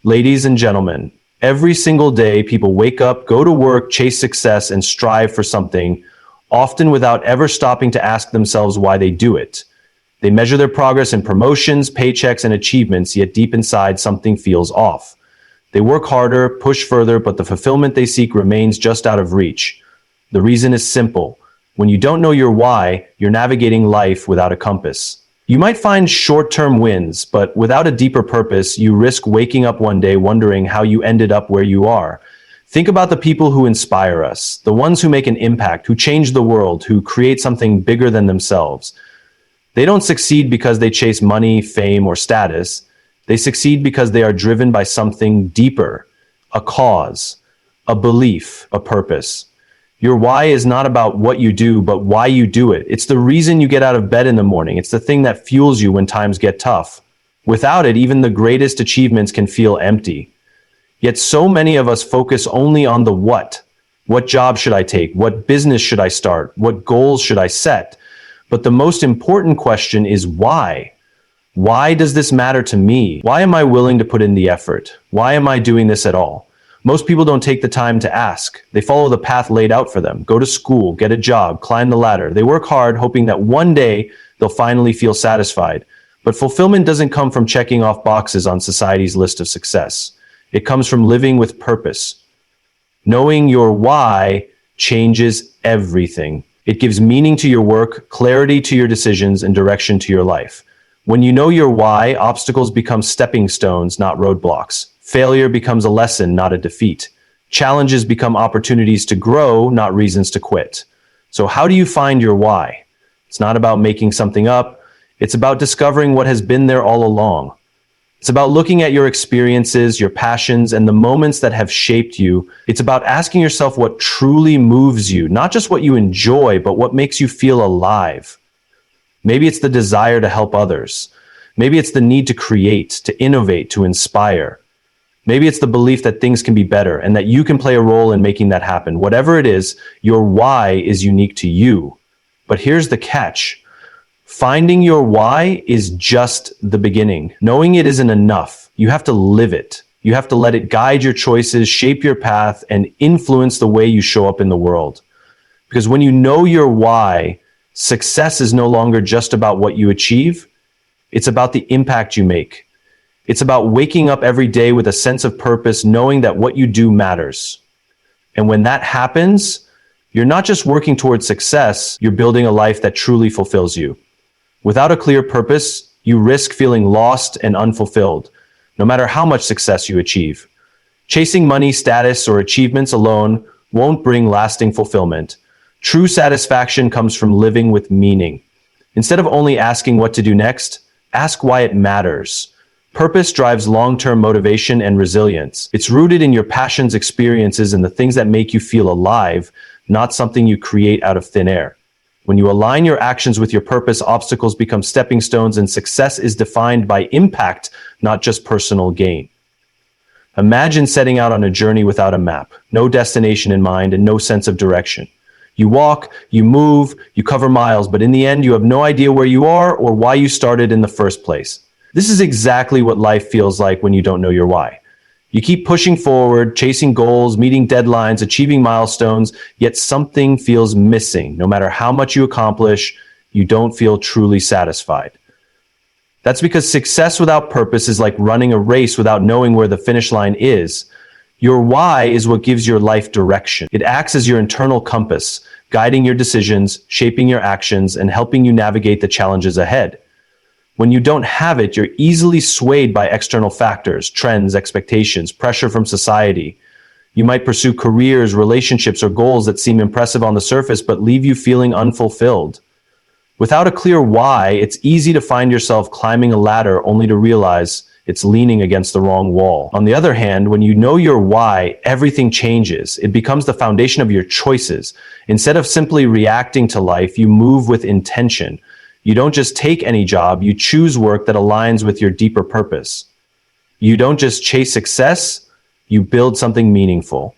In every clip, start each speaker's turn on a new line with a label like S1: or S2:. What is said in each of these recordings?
S1: Ladies and gentlemen, every single day people wake up, go to work, chase success, and strive for something, often without ever stopping to ask themselves why they do it. They measure their progress in promotions, paychecks, and achievements, yet deep inside something feels off. They work harder, push further, but the fulfillment they seek remains just out of reach. The reason is simple. When you don't know your why, you're navigating life without a compass. You might find short-term wins, but without a deeper purpose, you risk waking up one day wondering how you ended up where you are. Think about the people who inspire us, the ones who make an impact, who change the world, who create something bigger than themselves. They don't succeed because they chase money, fame, or status. They succeed because they are driven by something deeper, a cause, a belief, a purpose. Your why is not about what you do, but why you do it. It's the reason you get out of bed in the morning. It's the thing that fuels you when times get tough. Without it, even the greatest achievements can feel empty. Yet so many of us focus only on the what. What job should I take? What business should I start? What goals should I set? But the most important question is why? Why does this matter to me? Why am I willing to put in the effort? Why am I doing this at all? Most people don't take the time to ask. They follow the path laid out for them. Go to school, get a job, climb the ladder. They work hard, hoping that one day they'll finally feel satisfied. But fulfillment doesn't come from checking off boxes on society's list of success. It comes from living with purpose. Knowing your why changes everything. It gives meaning to your work, clarity to your decisions, and direction to your life. When you know your why, obstacles become stepping stones, not roadblocks. Failure becomes a lesson, not a defeat. Challenges become opportunities to grow, not reasons to quit. So how do you find your why? It's not about making something up. It's about discovering what has been there all along. It's about looking at your experiences, your passions, and the moments that have shaped you. It's about asking yourself what truly moves you, not just what you enjoy, but what makes you feel alive. Maybe it's the desire to help others. Maybe it's the need to create, to innovate, to inspire. Maybe it's the belief that things can be better and that you can play a role in making that happen. Whatever it is, your why is unique to you. But here's the catch. Finding your why is just the beginning. Knowing it isn't enough. You have to live it. You have to let it guide your choices, shape your path, and influence the way you show up in the world. Because when you know your why, success is no longer just about what you achieve. It's about the impact you make. It's about waking up every day with a sense of purpose, knowing that what you do matters. And when that happens, you're not just working towards success, you're building a life that truly fulfills you. Without a clear purpose, you risk feeling lost and unfulfilled, no matter how much success you achieve. Chasing money, status, or achievements alone won't bring lasting fulfillment. True satisfaction comes from living with meaning. Instead of only asking what to do next, ask why it matters. Purpose drives long-term motivation and resilience. It's rooted in your passions, experiences, and the things that make you feel alive, not something you create out of thin air. When you align your actions with your purpose, obstacles become stepping stones and success is defined by impact, not just personal gain. Imagine setting out on a journey without a map, no destination in mind, and no sense of direction. You walk, you move, you cover miles, but in the end, you have no idea where you are or why you started in the first place. This is exactly what life feels like when you don't know your why. You keep pushing forward, chasing goals, meeting deadlines, achieving milestones, yet something feels missing. No matter how much you accomplish, you don't feel truly satisfied. That's because success without purpose is like running a race without knowing where the finish line is. Your why is what gives your life direction. It acts as your internal compass, guiding your decisions, shaping your actions, and helping you navigate the challenges ahead. When you don't have it, you're easily swayed by external factors, trends, expectations, pressure from society. You might pursue careers, relationships, or goals that seem impressive on the surface but leave you feeling unfulfilled. Without a clear why, it's easy to find yourself climbing a ladder only to realize it's leaning against the wrong wall. On the other hand, when you know your why, everything changes. It becomes the foundation of your choices. Instead of simply reacting to life, you move with intention. You don't just take any job, you choose work that aligns with your deeper purpose. You don't just chase success, you build something meaningful.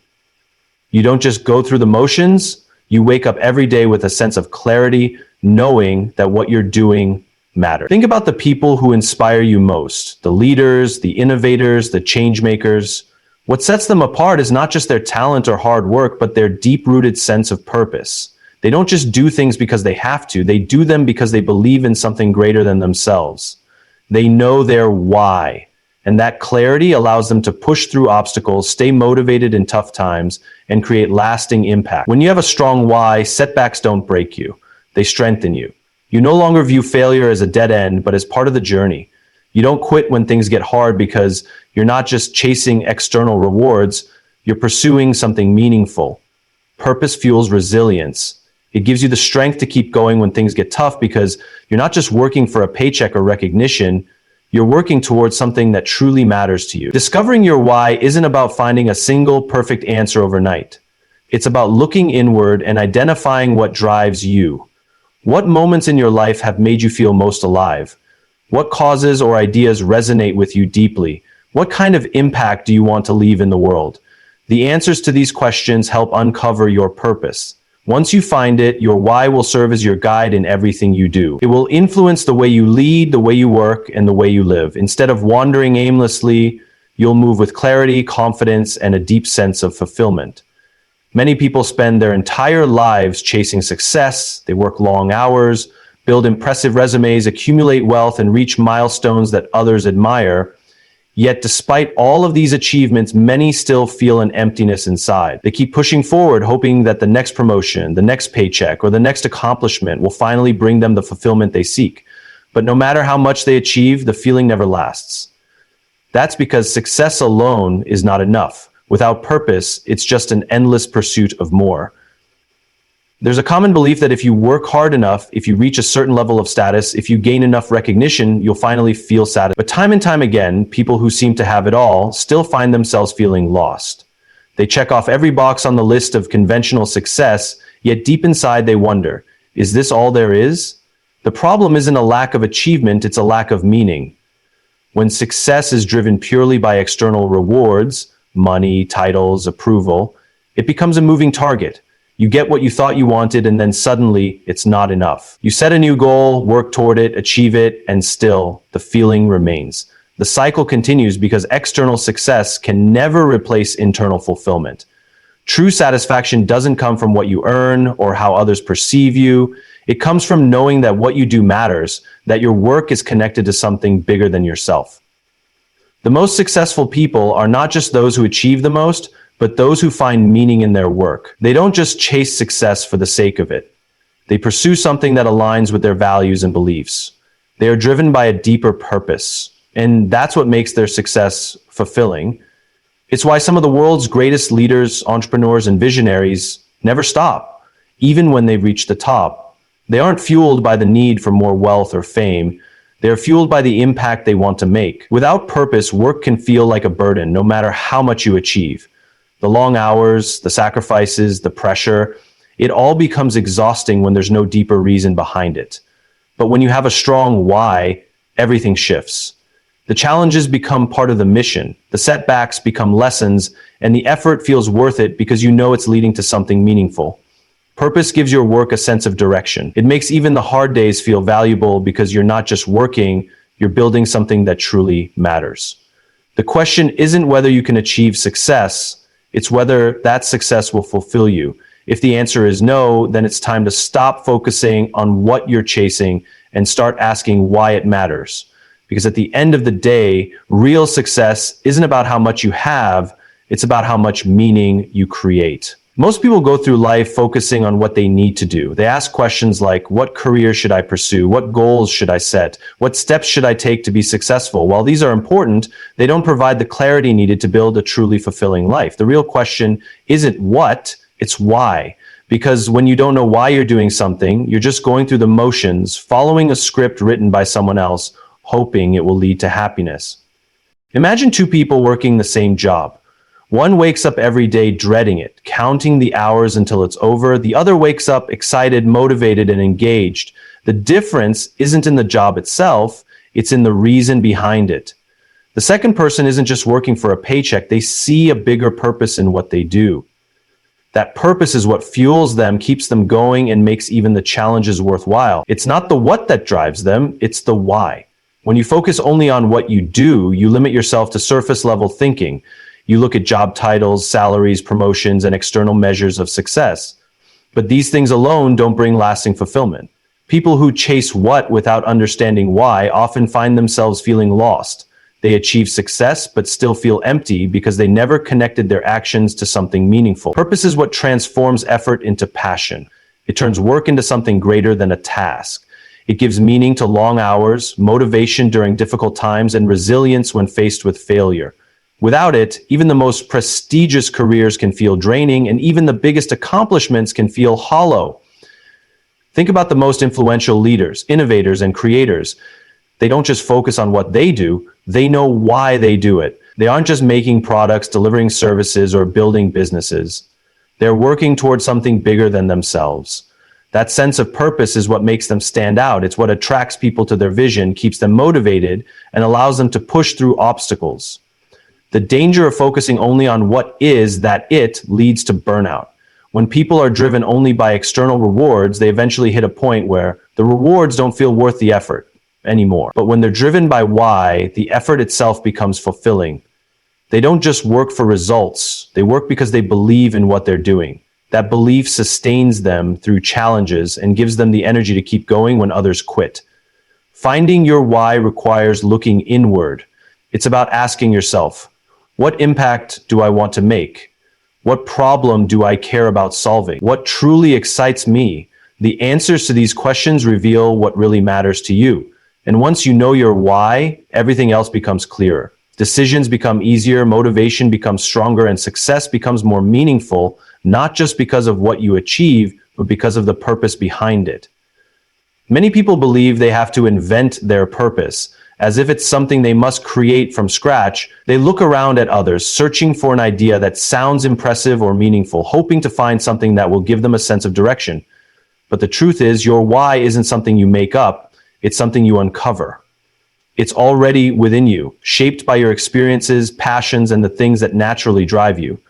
S1: You don't just go through the motions, you wake up every day with a sense of clarity, knowing that what you're doing matter. Think about the people who inspire you most, the leaders, the innovators, the change makers. What sets them apart is not just their talent or hard work, but their deep-rooted sense of purpose. They don't just do things because they have to, they do them because they believe in something greater than themselves. They know their why, and that clarity allows them to push through obstacles, stay motivated in tough times, and create lasting impact. When you have a strong why, setbacks don't break you, they strengthen you. You no longer view failure as a dead end, but as part of the journey. You don't quit when things get hard because you're not just chasing external rewards, you're pursuing something meaningful. Purpose fuels resilience. It gives you the strength to keep going when things get tough because you're not just working for a paycheck or recognition, you're working towards something that truly matters to you. Discovering your why isn't about finding a single perfect answer overnight. It's about looking inward and identifying what drives you. What moments in your life have made you feel most alive? What causes or ideas resonate with you deeply? What kind of impact do you want to leave in the world? The answers to these questions help uncover your purpose. Once you find it, your why will serve as your guide in everything you do. It will influence the way you lead, the way you work, and the way you live. Instead of wandering aimlessly, you'll move with clarity, confidence, and a deep sense of fulfillment. Many people spend their entire lives chasing success. They work long hours, build impressive resumes, accumulate wealth, and reach milestones that others admire. Yet despite all of these achievements, many still feel an emptiness inside. They keep pushing forward, hoping that the next promotion, the next paycheck, or the next accomplishment will finally bring them the fulfillment they seek. But no matter how much they achieve, the feeling never lasts. That's because success alone is not enough. Without purpose, it's just an endless pursuit of more. There's a common belief that if you work hard enough, if you reach a certain level of status, if you gain enough recognition, you'll finally feel satisfied. But time and time again, people who seem to have it all still find themselves feeling lost. They check off every box on the list of conventional success, yet deep inside they wonder, is this all there is? The problem isn't a lack of achievement, it's a lack of meaning. When success is driven purely by external rewards, money, titles, approval, it becomes a moving target. You get what you thought you wanted, and then suddenly it's not enough. You set a new goal, work toward it, achieve it, and still the feeling remains. The cycle continues because external success can never replace internal fulfillment. True satisfaction doesn't come from what you earn or how others perceive you. It comes from knowing that what you do matters, that your work is connected to something bigger than yourself. The most successful people are not just those who achieve the most, but those who find meaning in their work. They don't just chase success for the sake of it. They pursue something that aligns with their values and beliefs. They are driven by a deeper purpose, and that's what makes their success fulfilling. It's why some of the world's greatest leaders, entrepreneurs, and visionaries never stop, even when they've reached the top. They aren't fueled by the need for more wealth or fame. They are fueled by the impact they want to make. Without purpose, work can feel like a burden, no matter how much you achieve. The long hours, the sacrifices, the pressure, it all becomes exhausting when there's no deeper reason behind it. But when you have a strong why, everything shifts. The challenges become part of the mission, the setbacks become lessons, and the effort feels worth it because you know it's leading to something meaningful. Purpose gives your work a sense of direction. It makes even the hard days feel valuable because you're not just working, you're building something that truly matters. The question isn't whether you can achieve success, it's whether that success will fulfill you. If the answer is no, then it's time to stop focusing on what you're chasing and start asking why it matters. Because at the end of the day, real success isn't about how much you have, it's about how much meaning you create. Most people go through life focusing on what they need to do. They ask questions like, what career should I pursue? What goals should I set? What steps should I take to be successful? While these are important, they don't provide the clarity needed to build a truly fulfilling life. The real question isn't what, it's why. Because when you don't know why you're doing something, you're just going through the motions, following a script written by someone else, hoping it will lead to happiness. Imagine two people working the same job. One wakes up every day dreading it, counting the hours until it's over. The other wakes up excited, motivated, and engaged. The difference isn't in the job itself, it's in the reason behind it. The second person isn't just working for a paycheck, they see a bigger purpose in what they do. That purpose is what fuels them, keeps them going, and makes even the challenges worthwhile. It's not the what that drives them, it's the why. When you focus only on what you do, you limit yourself to surface level thinking. You look at job titles, salaries, promotions, and external measures of success. But these things alone don't bring lasting fulfillment. People who chase what without understanding why often find themselves feeling lost. They achieve success but still feel empty because they never connected their actions to something meaningful. Purpose is what transforms effort into passion. It turns work into something greater than a task. It gives meaning to long hours, motivation during difficult times, and resilience when faced with failure. Without it, even the most prestigious careers can feel draining, and even the biggest accomplishments can feel hollow. Think about the most influential leaders, innovators, and creators. They don't just focus on what they do, they know why they do it. They aren't just making products, delivering services, or building businesses. They're working towards something bigger than themselves. That sense of purpose is what makes them stand out. It's what attracts people to their vision, keeps them motivated, and allows them to push through obstacles. The danger of focusing only on what is that it leads to burnout. When people are driven only by external rewards, they eventually hit a point where the rewards don't feel worth the effort anymore. But when they're driven by why, the effort itself becomes fulfilling. They don't just work for results, they work because they believe in what they're doing. That belief sustains them through challenges and gives them the energy to keep going when others quit. Finding your why requires looking inward. It's about asking yourself, what impact do I want to make? What problem do I care about solving? What truly excites me? The answers to these questions reveal what really matters to you. And once you know your why, everything else becomes clearer. Decisions become easier, motivation becomes stronger, and success becomes more meaningful, not just because of what you achieve, but because of the purpose behind it. Many people believe they have to invent their purpose, as if it's something they must create from scratch. They look around at others, searching for an idea that sounds impressive or meaningful, hoping to find something that will give them a sense of direction. But the truth is, your why isn't something you make up, it's something you uncover. It's already within you, shaped by your experiences, passions, and the things that naturally drive you.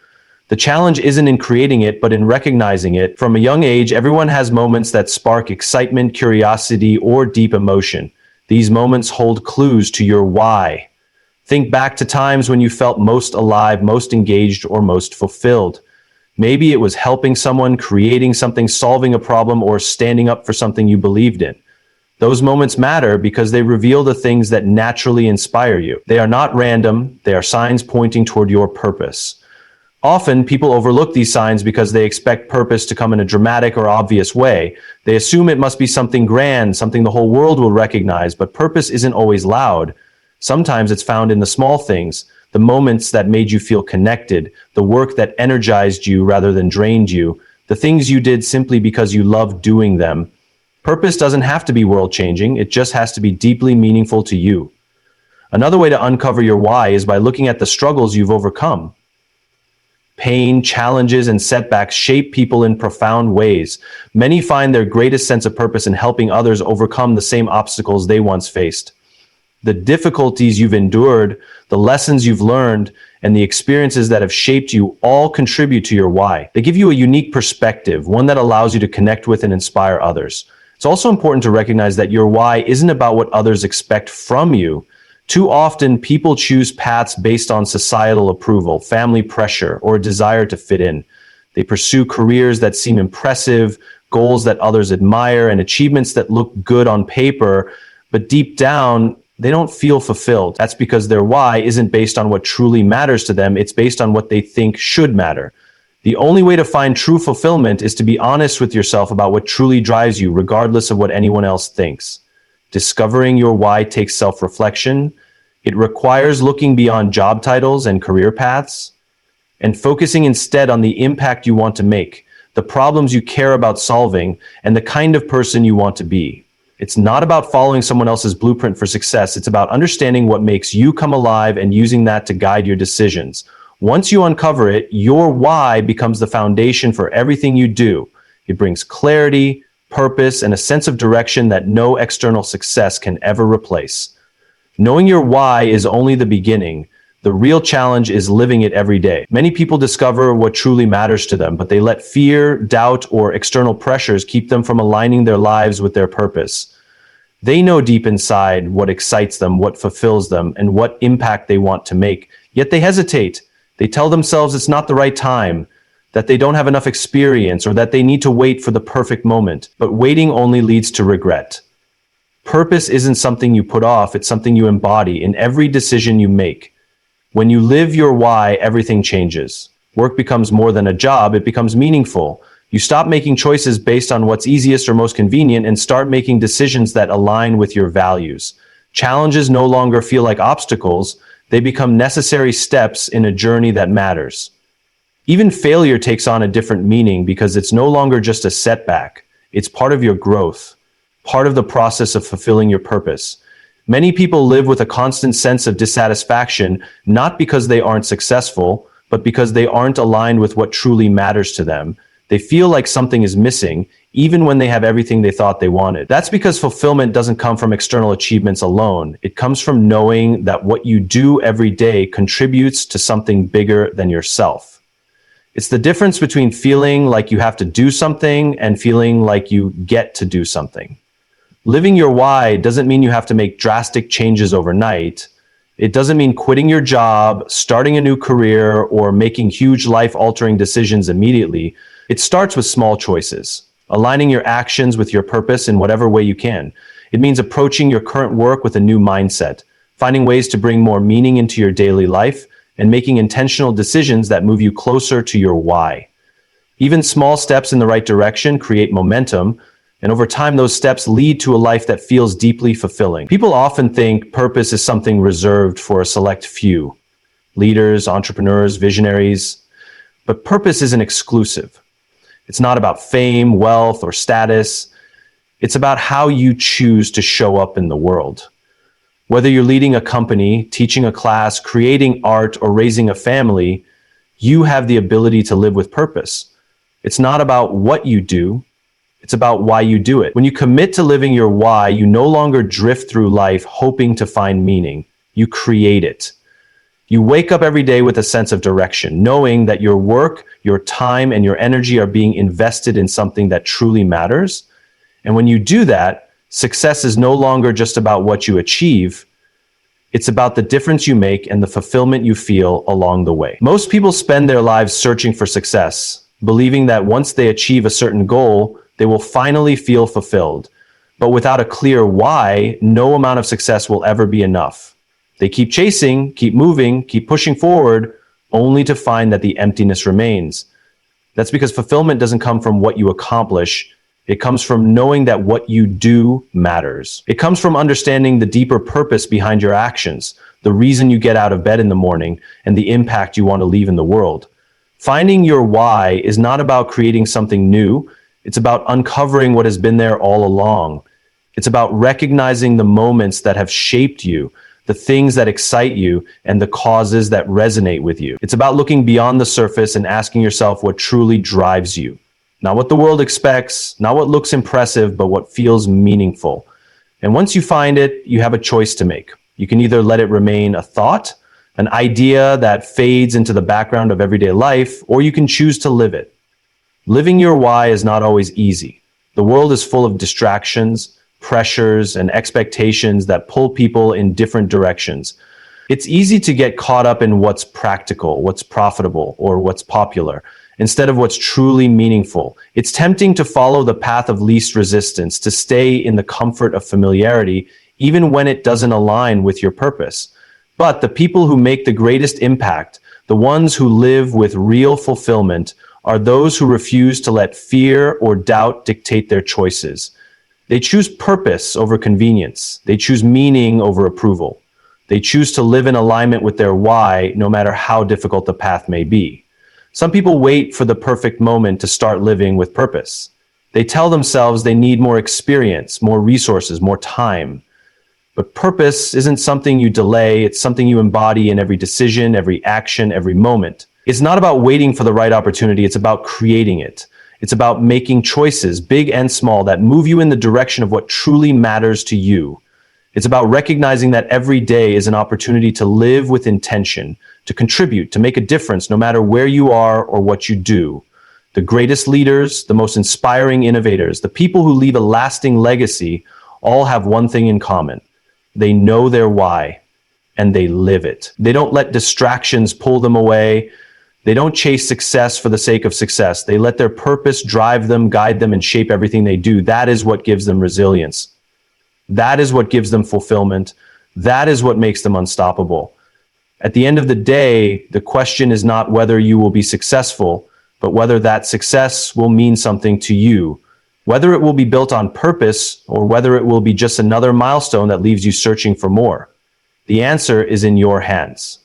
S1: The challenge isn't in creating it, but in recognizing it. From a young age, everyone has moments that spark excitement, curiosity, or deep emotion. These moments hold clues to your why. Think back to times when you felt most alive, most engaged, or most fulfilled. Maybe it was helping someone, creating something, solving a problem, or standing up for something you believed in. Those moments matter because they reveal the things that naturally inspire you. They are not random, they are signs pointing toward your purpose. Often, people overlook these signs because they expect purpose to come in a dramatic or obvious way. They assume it must be something grand, something the whole world will recognize, but purpose isn't always loud. Sometimes it's found in the small things, the moments that made you feel connected, the work that energized you rather than drained you, the things you did simply because you loved doing them. Purpose doesn't have to be world-changing, it just has to be deeply meaningful to you. Another way to uncover your why is by looking at the struggles you've overcome. Pain, challenges, and setbacks shape people in profound ways. Many find their greatest sense of purpose in helping others overcome the same obstacles they once faced. The difficulties you've endured, the lessons you've learned, and the experiences that have shaped you all contribute to your why. They give you a unique perspective, one that allows you to connect with and inspire others. It's also important to recognize that your why isn't about what others expect from you. Too often, people choose paths based on societal approval, family pressure, or a desire to fit in. They pursue careers that seem impressive, goals that others admire, and achievements that look good on paper, but deep down, they don't feel fulfilled. That's because their why isn't based on what truly matters to them, it's based on what they think should matter. The only way to find true fulfillment is to be honest with yourself about what truly drives you, regardless of what anyone else thinks. Discovering your why takes self-reflection. It requires looking beyond job titles and career paths and focusing instead on the impact you want to make, the problems you care about solving, and the kind of person you want to be. It's not about following someone else's blueprint for success. It's about understanding what makes you come alive and using that to guide your decisions. Once you uncover it, your why becomes the foundation for everything you do. It brings clarity, purpose, and a sense of direction that no external success can ever replace. Knowing your why is only the beginning. The The real challenge is living it every day. Many people discover what truly matters to them, but they let fear, doubt, or external pressures keep them from aligning their lives with their purpose. They know deep inside what excites them, what fulfills them, and what impact they want to make. Yet they hesitate. They tell themselves it's not the right time, that they don't have enough experience, or that they need to wait for the perfect moment. But waiting only leads to regret. Purpose isn't something you put off, it's something you embody in every decision you make. When you live your why, everything changes. Work becomes more than a job, it becomes meaningful. You stop making choices based on what's easiest or most convenient and start making decisions that align with your values. Challenges no longer feel like obstacles, they become necessary steps in a journey that matters. Even failure takes on a different meaning because it's no longer just a setback. It's part of your growth, part of the process of fulfilling your purpose. Many people live with a constant sense of dissatisfaction, not because they aren't successful, but because they aren't aligned with what truly matters to them. They feel like something is missing, even when they have everything they thought they wanted. That's because fulfillment doesn't come from external achievements alone. It comes from knowing that what you do every day contributes to something bigger than yourself. It's the difference between feeling like you have to do something and feeling like you get to do something. Living your why doesn't mean you have to make drastic changes overnight. It doesn't mean quitting your job, starting a new career, or making huge life-altering decisions immediately. It starts with small choices, aligning your actions with your purpose in whatever way you can. It means approaching your current work with a new mindset, finding ways to bring more meaning into your daily life, and making intentional decisions that move you closer to your why. Even small steps in the right direction create momentum, and over time, those steps lead to a life that feels deeply fulfilling. People often think purpose is something reserved for a select few, leaders, entrepreneurs, visionaries, but purpose isn't exclusive. It's not about fame, wealth, or status. It's about how you choose to show up in the world. Whether you're leading a company, teaching a class, creating art, or raising a family, you have the ability to live with purpose. It's not about what you do, it's about why you do it. When you commit to living your why, you no longer drift through life hoping to find meaning. You create it. You wake up every day with a sense of direction, knowing that your work, your time, and your energy are being invested in something that truly matters. And when you do that, success is no longer just about what you achieve. It's about the difference you make and the fulfillment you feel along the way. Most people spend their lives searching for success, believing that once they achieve a certain goal, they will finally feel fulfilled. But without a clear why, no amount of success will ever be enough. They keep chasing, keep moving, keep pushing forward, only to find that the emptiness remains. That's because fulfillment doesn't come from what you accomplish. It comes from knowing that what you do matters. It comes from understanding the deeper purpose behind your actions, the reason you get out of bed in the morning, and the impact you want to leave in the world. Finding your why is not about creating something new. It's about uncovering what has been there all along. It's about recognizing the moments that have shaped you, the things that excite you, and the causes that resonate with you. It's about looking beyond the surface and asking yourself what truly drives you. Not what the world expects, not what looks impressive, but what feels meaningful. And once you find it, you have a choice to make. You can either let it remain a thought, an idea that fades into the background of everyday life, or you can choose to live it. Living your why is not always easy. The world is full of distractions, pressures, and expectations that pull people in different directions. It's easy to get caught up in what's practical, what's profitable, or what's popular, instead of what's truly meaningful. It's tempting to follow the path of least resistance, to stay in the comfort of familiarity, even when it doesn't align with your purpose. But the people who make the greatest impact, the ones who live with real fulfillment, are those who refuse to let fear or doubt dictate their choices. They choose purpose over convenience. They choose meaning over approval. They choose to live in alignment with their why, no matter how difficult the path may be. Some people wait for the perfect moment to start living with purpose. They tell themselves they need more experience, more resources, more time. But purpose isn't something you delay, it's something you embody in every decision, every action, every moment. It's not about waiting for the right opportunity, it's about creating it. It's about making choices, big and small, that move you in the direction of what truly matters to you. It's about recognizing that every day is an opportunity to live with intention, to contribute, to make a difference, no matter where you are or what you do. The greatest leaders, the most inspiring innovators, the people who leave a lasting legacy all have one thing in common. They know their why and they live it. They don't let distractions pull them away. They don't chase success for the sake of success. They let their purpose drive them, guide them, and shape everything they do. That is what gives them resilience. That is what gives them fulfillment. That is what makes them unstoppable. At the end of the day, the question is not whether you will be successful, but whether that success will mean something to you. Whether it will be built on purpose or whether it will be just another milestone that leaves you searching for more. The answer is in your hands.